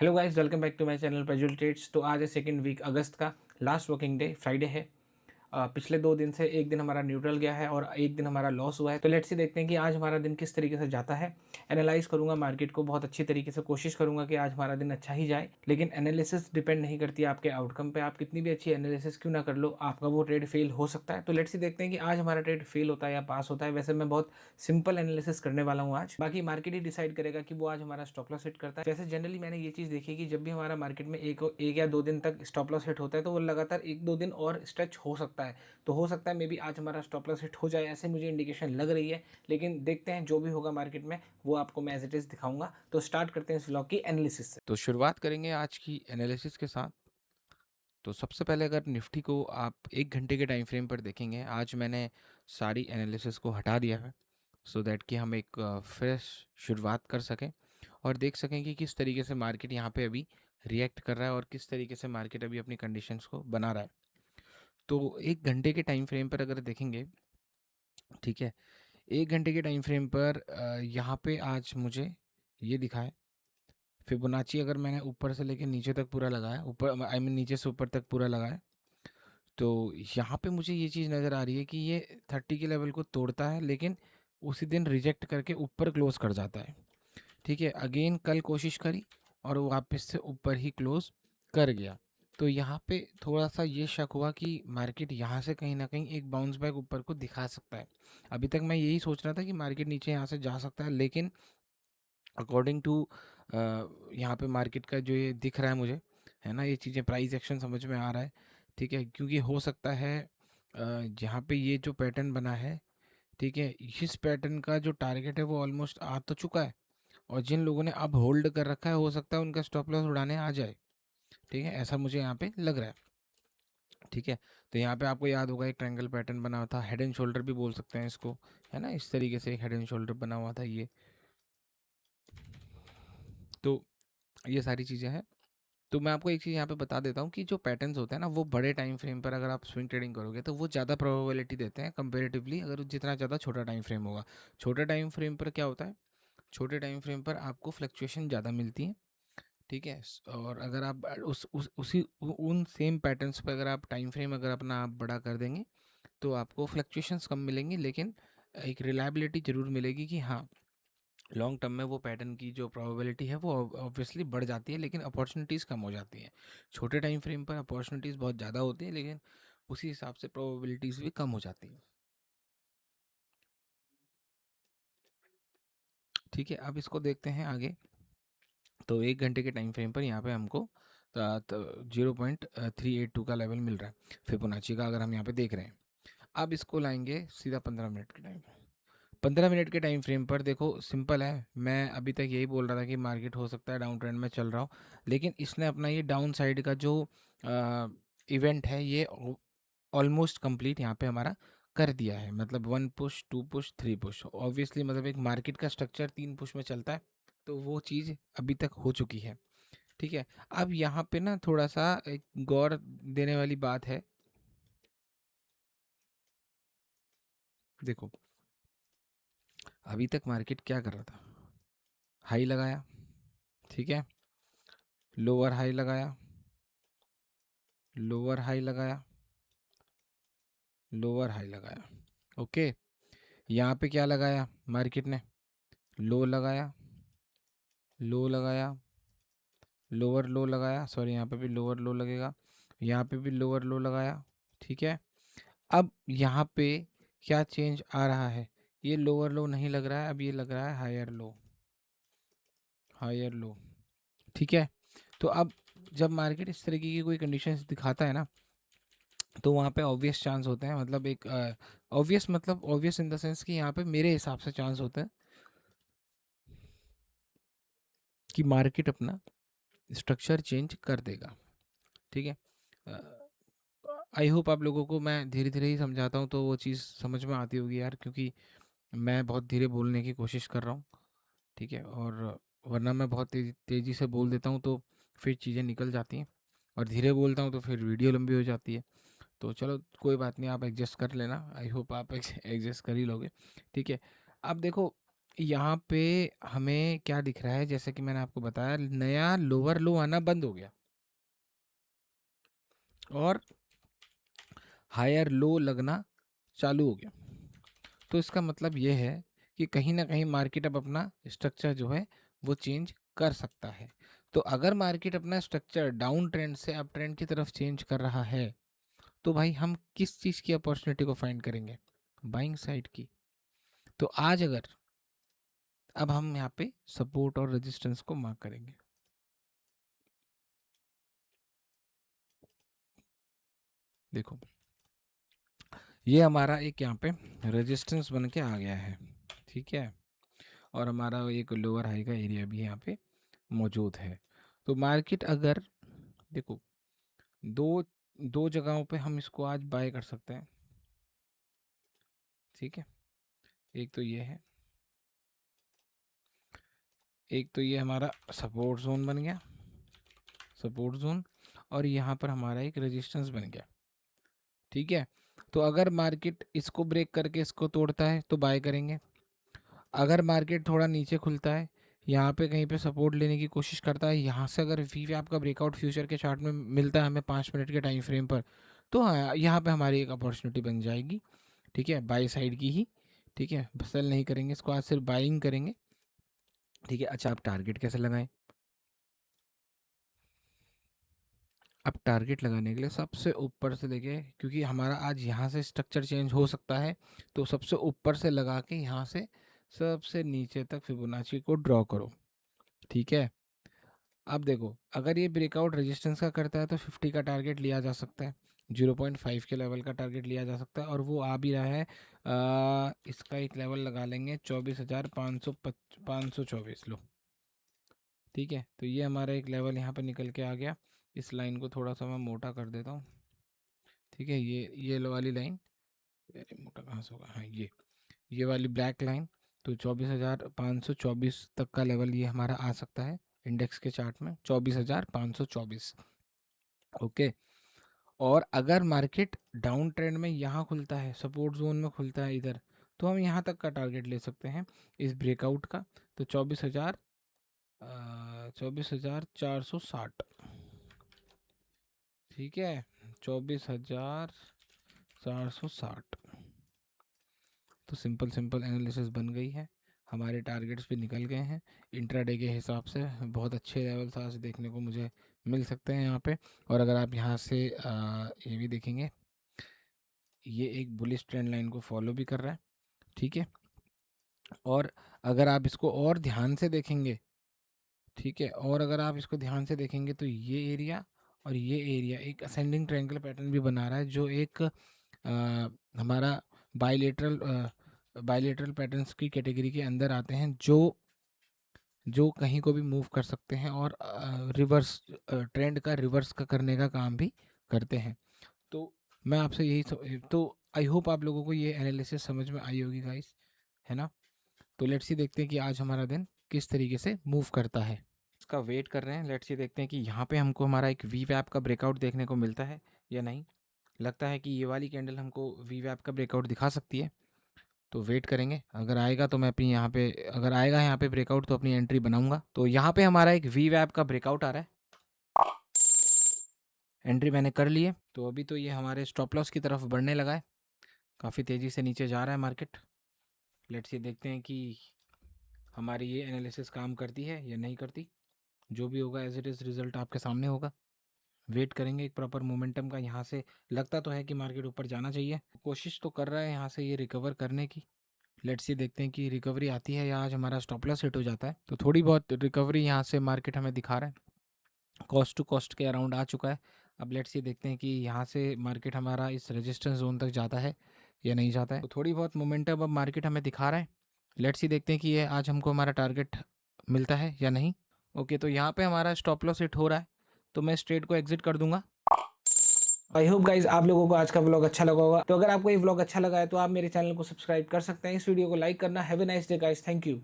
Hello guys, welcome back to my channel पैजुअल ट्रेड्स। तो आज है सेकंड वीक अगस्त का लास्ट वर्किंग डे, फ्राइडे है। पिछले 2 दिन से 1 दिन हमारा न्यूट्रल गया है और 1 दिन हमारा लॉस हुआ है। तो लेट्स सी देखते हैं कि आज हमारा दिन किस तरीके से जाता है। एनालाइज़ करूँगा मार्केट को बहुत अच्छी तरीके से, कोशिश करूँगा कि आज हमारा दिन अच्छा ही जाए। लेकिन एनालिसिस डिपेंड नहीं करती है आपके आउटकम पे। आप कितनी भी अच्छी एनालिसिस क्यों ना कर लो, आपका वो ट्रेड फेल हो सकता है। तो लेट्स सी देखते हैं कि आज हमारा ट्रेड फेल होता है या पास होता है। वैसे मैं बहुत सिंपल एनालिसिस करने वाला हूँ आज। बाकी मार्केट ही डिसाइड करेगा कि वो आज हमारा स्टॉप लॉस हिट करता है। वैसे जनरली मैंने ये चीज़ देखी है कि जब भी हमारा मार्केट में एक या 2 दिन तक स्टॉप लॉस हिट होता है, तो वो लगातार 1-2 दिन और स्ट्रेच हो सकता है। तो हो सकता है मे बी आज हमारा स्टॉप लॉस हिट हो जाए, ऐसे मुझे इंडिकेशन लग रही है। लेकिन देखते हैं, जो भी होगा मार्केट में वो आपको मैं एज इट इज़ दिखाऊंगा। तो स्टार्ट करते हैं इस व्लॉग की एनालिसिस से। तो शुरुआत करेंगे आज की एनालिसिस के साथ। तो सबसे पहले अगर निफ्टी को आप 1 घंटे के टाइम फ्रेम पर देखेंगे, आज मैंने सारी एनालिसिस को हटा दिया है सो दैट कि हम एक फ्रेश शुरुआत कर सकें और देख सकें कि किस तरीके से मार्केट यहाँ पे अभी रिएक्ट कर रहा है और किस तरीके से मार्केट अभी अपनी कंडीशंस को बना रहा है। तो 1 घंटे के टाइम फ्रेम पर अगर देखेंगे, ठीक है, 1 घंटे के टाइम फ्रेम पर यहाँ पे आज मुझे ये दिखा है फिबोनाची। अगर मैंने ऊपर से लेके नीचे तक पूरा लगाया, ऊपर आई मीन नीचे से ऊपर तक पूरा लगाया, तो यहाँ पे मुझे ये चीज़ नज़र आ रही है कि ये 30 के लेवल को तोड़ता है लेकिन उसी दिन रिजेक्ट करके ऊपर क्लोज कर जाता है। ठीक है, अगेन कल कोशिश करी और वो वापस से ऊपर ही क्लोज कर गया। तो यहाँ पे थोड़ा सा ये शक हुआ कि मार्केट यहाँ से कहीं ना कहीं एक बाउंस बैक ऊपर को दिखा सकता है। अभी तक मैं यही सोच रहा था कि मार्केट नीचे यहाँ से जा सकता है, लेकिन अकॉर्डिंग टू यहाँ पे मार्केट का जो ये दिख रहा है मुझे, है ना, ये चीज़ें प्राइस एक्शन समझ में आ रहा है। ठीक है, क्योंकि हो सकता है यहाँ पे ये जो पैटर्न बना है, ठीक है, इस पैटर्न का जो टारगेट है वो ऑलमोस्ट आ तो चुका है और जिन लोगों ने अब होल्ड कर रखा है हो सकता है उनका स्टॉप लॉस उड़ाने आ जाए। ठीक है, ऐसा मुझे यहाँ पे लग रहा है। ठीक है, तो यहाँ पे आपको याद होगा एक ट्रायंगल पैटर्न बना हुआ था, हेड एंड शोल्डर भी बोल सकते हैं इसको, है ना, इस तरीके से एक हेड एंड शोल्डर बना हुआ था ये। तो ये सारी चीज़ें हैं। तो मैं आपको एक चीज़ यहाँ पे बता देता हूँ कि जो पैटर्न्स होते हैं ना, वो बड़े टाइम फ्रेम पर अगर आप स्विंग ट्रेडिंग करोगे तो वो ज़्यादा प्रोबेबिलिटी देते हैं कंपेरेटिवली, अगर जितना ज़्यादा छोटा टाइम फ्रेम होगा। छोटे टाइम फ्रेम पर क्या होता है, छोटे टाइम फ्रेम पर आपको फ्लक्चुएशन ज़्यादा मिलती है। ठीक है, और अगर आप उन सेम पैटर्न्स पर अगर आप टाइम फ्रेम अगर अपना आप बड़ा कर देंगे तो आपको फ्लक्चुएशंस कम मिलेंगी, लेकिन एक रिलायबिलिटी ज़रूर मिलेगी कि हाँ, लॉन्ग टर्म में वो पैटर्न की जो प्रोबेबिलिटी है वो ऑब्वियसली बढ़ जाती है, लेकिन अपॉर्चुनिटीज़ कम हो जाती हैं। छोटे टाइम फ्रेम पर अपॉर्चुनिटीज़ बहुत ज़्यादा होती हैं, लेकिन उसी हिसाब से प्रोबेबिलिटीज़ भी कम हो जाती हैं। ठीक है, अब इसको देखते हैं आगे। तो 1 घंटे के टाइम फ्रेम पर यहाँ पे हमको 0.382 का लेवल मिल रहा है फिबोनाची का, अगर हम यहाँ पे देख रहे हैं। अब इसको लाएंगे सीधा 15 मिनट के टाइम, 15 मिनट के टाइम फ्रेम पर। देखो सिंपल है, मैं अभी तक यही बोल रहा था कि मार्केट हो सकता है डाउन ट्रेंड में चल रहा हो, लेकिन इसने अपना ये डाउन साइड का जो इवेंट है ये ऑलमोस्ट कंप्लीट यहाँ पे हमारा कर दिया है। मतलब 1 पुश, 2 पुश, 3 पुश, ऑब्वियसली मतलब एक मार्केट का स्ट्रक्चर 3 पुश में चलता है, तो वो चीज़ अभी तक हो चुकी है। ठीक है, अब यहाँ पे ना थोड़ा सा एक गौर देने वाली बात है। देखो अभी तक मार्केट क्या कर रहा था, हाई लगाया, ठीक है, लोअर हाई लगाया, लोअर हाई लगाया, लोअर हाई लगाया। ओके, यहाँ पे क्या लगाया मार्केट ने, लो लगाया, लो लगाया, लोअर लो लगाया, सॉरी यहाँ पे भी लोअर लो लगेगा, यहाँ पे भी लोअर लो लगाया। ठीक है, अब यहाँ पे क्या चेंज आ रहा है, ये लोअर लो नहीं लग रहा है, अब ये लग रहा है हायर लो, हायर लो। ठीक है, तो अब जब मार्केट इस तरीके की कोई कंडीशंस दिखाता है ना, तो वहाँ पे ऑब्वियस चांस होते हैं, मतलब एक ऑब्वियस, मतलब ऑब्वियस इन द सेंस कि यहाँ पे मेरे हिसाब से चांस होते हैं कि मार्केट अपना स्ट्रक्चर चेंज कर देगा। ठीक है, आई होप आप लोगों को मैं धीरे धीरे ही समझाता हूँ तो वो चीज़ समझ में आती होगी यार, क्योंकि मैं बहुत धीरे बोलने की कोशिश कर रहा हूँ। ठीक है, और वरना मैं बहुत तेज़ी से बोल देता हूँ तो फिर चीज़ें निकल जाती हैं, और धीरे बोलता हूँ तो फिर वीडियो लंबी हो जाती है। तो चलो कोई बात नहीं, आप एडजस्ट कर लेना, आई होप आप एडजस्ट कर ही लोगे। ठीक है, अब देखो यहाँ पे हमें क्या दिख रहा है, जैसे कि मैंने आपको बताया, नया लोअर लो आना बंद हो गया और हायर लो लगना चालू हो गया। तो इसका मतलब ये है कि कहीं ना कहीं मार्केट अब अपना स्ट्रक्चर जो है वो चेंज कर सकता है। तो अगर मार्केट अपना स्ट्रक्चर डाउन ट्रेंड से अप ट्रेंड की तरफ चेंज कर रहा है, तो भाई हम किस चीज़ की अपॉर्चुनिटी को फाइंड करेंगे? बाइंग साइड की। तो आज अगर अब हम यहाँ पे सपोर्ट और रेजिस्टेंस को मार्क करेंगे। देखो, ये हमारा एक यहाँ पे रेजिस्टेंस बन के आ गया है, ठीक है, और हमारा एक लोअर हाई का एरिया भी यहाँ पे मौजूद है। तो मार्केट अगर, देखो, दो दो जगहों पे हम इसको आज बाय कर सकते हैं, ठीक है। एक तो ये है, एक तो ये हमारा सपोर्ट जोन बन गया, सपोर्ट जोन, और यहाँ पर हमारा एक रेजिस्टेंस बन गया, ठीक है। तो अगर मार्केट इसको ब्रेक करके इसको तोड़ता है तो बाय करेंगे। अगर मार्केट थोड़ा नीचे खुलता है, यहाँ पे कहीं पे सपोर्ट लेने की कोशिश करता है, यहाँ से अगर वी आपका ब्रेकआउट फ्यूचर के चार्ट में मिलता है हमें 5 मिनट के टाइम फ्रेम पर, तो हाँ, यहाँ पे हमारी एक अपॉर्चुनिटी बन जाएगी, ठीक है, बाई साइड की ही, ठीक है। सेल नहीं करेंगे इसको, आज सिर्फ बाइंग करेंगे, ठीक है। अच्छा, आप टारगेट कैसे लगाएं? अब टारगेट लगाने के लिए सबसे ऊपर से देखिए, क्योंकि हमारा आज यहाँ से स्ट्रक्चर चेंज हो सकता है, तो सबसे ऊपर से लगा के यहाँ से सबसे नीचे तक फिबोनाची को ड्रॉ करो, ठीक है। अब देखो, अगर ये ब्रेकआउट रेजिस्टेंस का करता है तो 50 का टारगेट लिया जा सकता है, 0.5 के लेवल का टारगेट लिया जा सकता है, और वो आ भी रहा है। इसका एक लेवल लगा लेंगे 24,524, लो, ठीक है। तो ये हमारा एक लेवल यहाँ पे निकल के आ गया। इस लाइन को थोड़ा सा मैं मोटा कर देता हूँ, ठीक है। ये लो वाली लाइन, अरे मोटा कहाँ से होगा, हाँ, ये वाली ब्लैक लाइन, तो 24,524 तक का लेवल ये हमारा आ सकता है इंडेक्स के चार्ट में, 24,524, ओके। और अगर मार्केट डाउन ट्रेंड में यहाँ खुलता है, सपोर्ट जोन में खुलता है इधर, तो हम यहाँ तक का टारगेट ले सकते हैं इस ब्रेकआउट का। तो 24,460, ठीक है, 24,460। तो सिंपल सिंपल एनालिसिस बन गई है, हमारे टारगेट्स भी निकल गए हैं। इंट्राडे के हिसाब से बहुत अच्छे लेवल्स आज देखने को मुझे मिल सकते हैं यहाँ पे। और अगर आप यहाँ से ये भी देखेंगे, ये एक बुलिश ट्रेंड लाइन को फॉलो भी कर रहा है, ठीक है। और अगर आप इसको और ध्यान से देखेंगे, ठीक है, और अगर आप इसको ध्यान से देखेंगे, तो ये एरिया और ये एरिया एक असेंडिंग ट्रायंगल पैटर्न भी बना रहा है, जो एक हमारा बायलेटरल बायलेटरल पैटर्न्स की कैटेगरी के अंदर आते हैं, जो कहीं को भी मूव कर सकते हैं और रिवर्स ट्रेंड का रिवर्स का करने का काम भी करते हैं। तो मैं आपसे तो आई होप आप लोगों को ये एनालिसिस समझ में आई होगी गाइस, है ना। तो लेट्स सी देखते हैं कि आज हमारा दिन किस तरीके से मूव करता है, इसका वेट कर रहे हैं। लेट्स सी देखते हैं कि यहाँ पे हमको हमारा एक वी वैप का ब्रेकआउट देखने को मिलता है या नहीं। लगता है कि ये वाली कैंडल हमको वी वैप का ब्रेकआउट दिखा सकती है, तो वेट करेंगे। अगर आएगा तो मैं अपनी यहाँ पे, अगर आएगा यहाँ पे ब्रेकआउट, तो अपनी एंट्री बनाऊंगा। तो यहाँ पे हमारा एक वी वैप का ब्रेकआउट आ रहा है, एंट्री मैंने कर ली है। तो अभी तो ये हमारे स्टॉप लॉस की तरफ बढ़ने लगा है, काफ़ी तेज़ी से नीचे जा रहा है मार्केट। लेट्स ये देखते हैं कि हमारी ये एनालिसिस काम करती है या नहीं करती। जो भी होगा एज इट इज़ रिजल्ट आपके सामने होगा। वेट करेंगे एक प्रॉपर मोमेंटम का। यहाँ से लगता तो है कि मार्केट ऊपर जाना चाहिए, कोशिश तो कर रहा है यहाँ से ये रिकवर करने की। लेट्स ये देखते हैं कि रिकवरी आती है या आज हमारा स्टॉप लॉस हिट हो जाता है। तो थोड़ी बहुत रिकवरी यहाँ से मार्केट हमें दिखा रहा है, कॉस्ट टू कॉस्ट के अराउंड आ चुका है। अब लेट्स ये देखते हैं कि यहाँ से मार्केट हमारा इस रेजिस्टेंस जोन तक जाता है या नहीं जाता है। तो थोड़ी बहुत मोमेंटम अब मार्केट हमें दिखा रहा है। लेट्स ये देखते हैं कि ये आज हमको हमारा टारगेट मिलता है या नहीं। ओके, तो यहाँ पे हमारा स्टॉप लॉस हिट हो रहा है, तो मैं स्ट्रेट को एग्जिट कर दूंगा। आई होप गाइज आप लोगों को आज का व्लॉग अच्छा लगा होगा। तो अगर आपको ये व्लॉग अच्छा लगा है तो आप मेरे चैनल को सब्सक्राइब कर सकते हैं, इस वीडियो को लाइक करना। Have a nice day guys, thank you.